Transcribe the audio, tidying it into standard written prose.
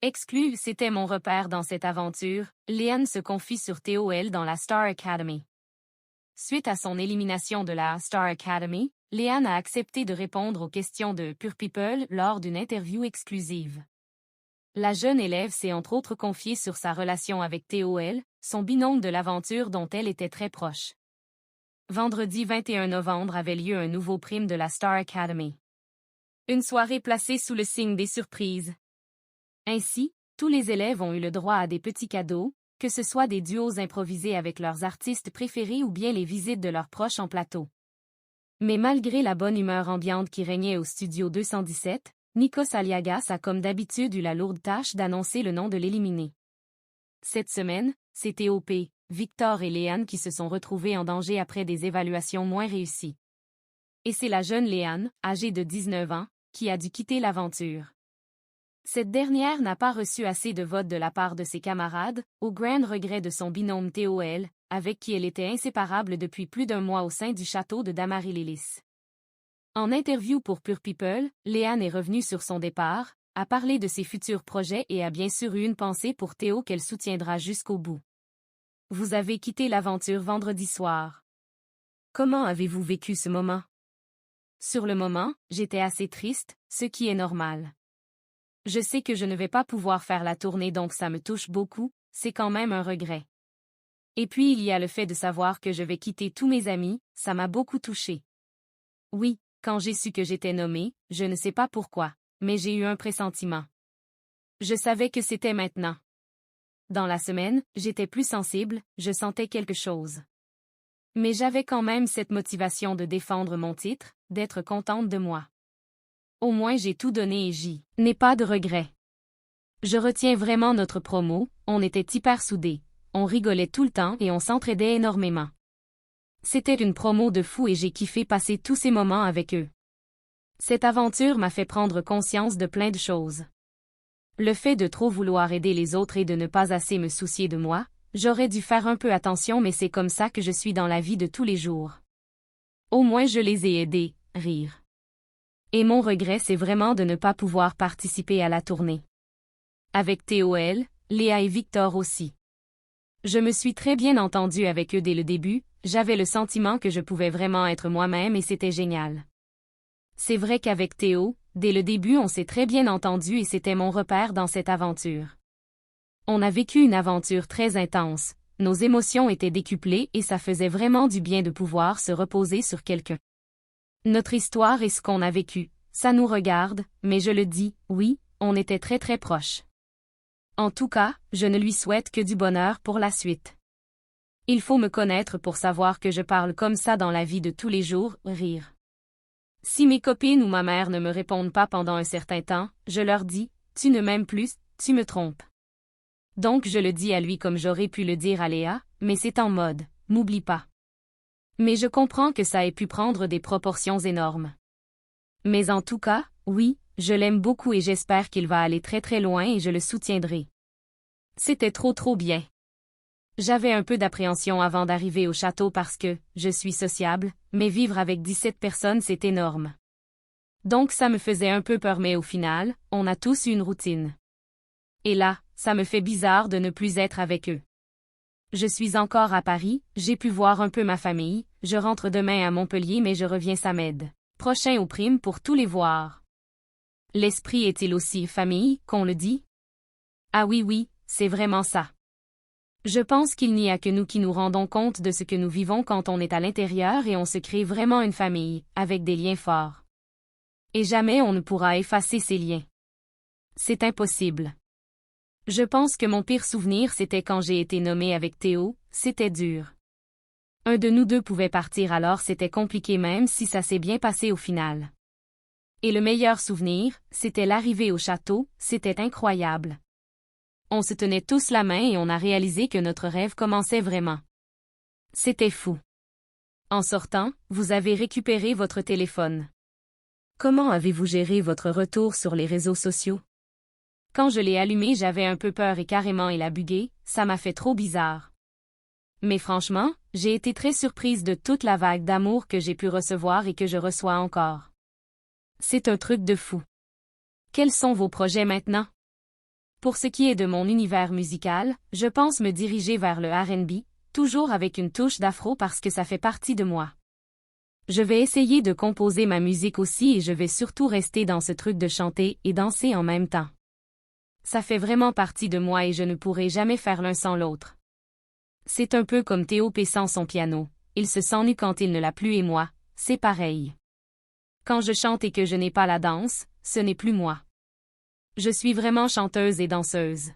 Exclu, c'était mon repère dans cette aventure, Leanne se confie sur TOL dans la Star Academy. Suite à son élimination de la Star Academy, Leanne a accepté de répondre aux questions de Pure People lors d'une interview exclusive. La jeune élève s'est entre autres confiée sur sa relation avec TOL, son binôme de l'aventure dont elle était très proche. Vendredi 21 novembre avait lieu un nouveau prime de la Star Academy. Une soirée placée sous le signe des surprises. Ainsi, tous les élèves ont eu le droit à des petits cadeaux, que ce soit des duos improvisés avec leurs artistes préférés ou bien les visites de leurs proches en plateau. Mais malgré la bonne humeur ambiante qui régnait au studio 217, Nikos Aliagas a comme d'habitude eu la lourde tâche d'annoncer le nom de l'éliminé. Cette semaine, c'est TOP, Victor et Leanne qui se sont retrouvés en danger après des évaluations moins réussies. Et c'est la jeune Leanne, âgée de 19 ans, qui a dû quitter l'aventure. Cette dernière n'a pas reçu assez de votes de la part de ses camarades, au grand regret de son binôme TOL, avec qui elle était inséparable depuis plus d'un mois au sein du château de Damarilélis. En interview pour Pure People, Leanne est revenue sur son départ, a parlé de ses futurs projets et a bien sûr eu une pensée pour Théo qu'elle soutiendra jusqu'au bout. Vous avez quitté l'aventure vendredi soir. Comment avez-vous vécu ce moment? Sur le moment, j'étais assez triste, ce qui est normal. Je sais que je ne vais pas pouvoir faire la tournée donc ça me touche beaucoup, c'est quand même un regret. Et puis il y a le fait de savoir que je vais quitter tous mes amis, ça m'a beaucoup touché. Oui, quand j'ai su que j'étais nommée, je ne sais pas pourquoi, mais j'ai eu un pressentiment. Je savais que c'était maintenant. Dans la semaine, j'étais plus sensible, je sentais quelque chose. Mais j'avais quand même cette motivation de défendre mon titre, d'être contente de moi. Au moins j'ai tout donné et j'y n'ai pas de regrets. Je retiens vraiment notre promo, on était hyper soudés, on rigolait tout le temps et on s'entraidait énormément. C'était une promo de fou et j'ai kiffé passer tous ces moments avec eux. Cette aventure m'a fait prendre conscience de plein de choses. Le fait de trop vouloir aider les autres et de ne pas assez me soucier de moi, j'aurais dû faire un peu attention mais c'est comme ça que je suis dans la vie de tous les jours. Au moins je les ai aidés, rire. Et mon regret c'est vraiment de ne pas pouvoir participer à la tournée. Avec TOL, Léa et Victor aussi. Je me suis très bien entendue avec eux dès le début, j'avais le sentiment que je pouvais vraiment être moi-même et c'était génial. C'est vrai qu'avec Théo, dès le début on s'est très bien entendu et c'était mon repère dans cette aventure. On a vécu une aventure très intense, nos émotions étaient décuplées et ça faisait vraiment du bien de pouvoir se reposer sur quelqu'un. Notre histoire et ce qu'on a vécu, ça nous regarde, mais je le dis, oui, on était très très proches. En tout cas, je ne lui souhaite que du bonheur pour la suite. Il faut me connaître pour savoir que je parle comme ça dans la vie de tous les jours, rire. Si mes copines ou ma mère ne me répondent pas pendant un certain temps, je leur dis, tu ne m'aimes plus, tu me trompes. Donc je le dis à lui comme j'aurais pu le dire à Léa, mais c'est en mode, m'oublie pas. Mais je comprends que ça ait pu prendre des proportions énormes. Mais en tout cas, oui, je l'aime beaucoup et j'espère qu'il va aller très très loin et je le soutiendrai. C'était trop bien. J'avais un peu d'appréhension avant d'arriver au château parce que, je suis sociable, mais vivre avec 17 personnes c'est énorme. Donc ça me faisait un peu peur mais au final, on a tous eu une routine. Et là, ça me fait bizarre de ne plus être avec eux. Je suis encore à Paris, j'ai pu voir un peu ma famille, je rentre demain à Montpellier mais je reviens samedi prochain aux primes pour tous les voir. L'esprit est-il aussi famille, qu'on le dit? Ah oui, c'est vraiment ça. Je pense qu'il n'y a que nous qui nous rendons compte de ce que nous vivons quand on est à l'intérieur et on se crée vraiment une famille, avec des liens forts. Et jamais on ne pourra effacer ces liens. C'est impossible. Je pense que mon pire souvenir c'était quand j'ai été nommée avec Théo, c'était dur. Un de nous deux pouvait partir alors c'était compliqué même si ça s'est bien passé au final. Et le meilleur souvenir, c'était l'arrivée au château, c'était incroyable. On se tenait tous la main et on a réalisé que notre rêve commençait vraiment. C'était fou. En sortant, vous avez récupéré votre téléphone. Comment avez-vous géré votre retour sur les réseaux sociaux? Quand je l'ai allumé, j'avais un peu peur et carrément il a bugué, ça m'a fait trop bizarre. Mais franchement, j'ai été très surprise de toute la vague d'amour que j'ai pu recevoir et que je reçois encore. C'est un truc de fou. Quels sont vos projets maintenant? Pour ce qui est de mon univers musical, je pense me diriger vers le R&B, toujours avec une touche d'afro parce que ça fait partie de moi. Je vais essayer de composer ma musique aussi et je vais surtout rester dans ce truc de chanter et danser en même temps. Ça fait vraiment partie de moi et je ne pourrai jamais faire l'un sans l'autre. C'est un peu comme Théo P sans son piano, il se sent nu quand il ne l'a plus et moi, c'est pareil. Quand je chante et que je n'ai pas la danse, ce n'est plus moi. Je suis vraiment chanteuse et danseuse.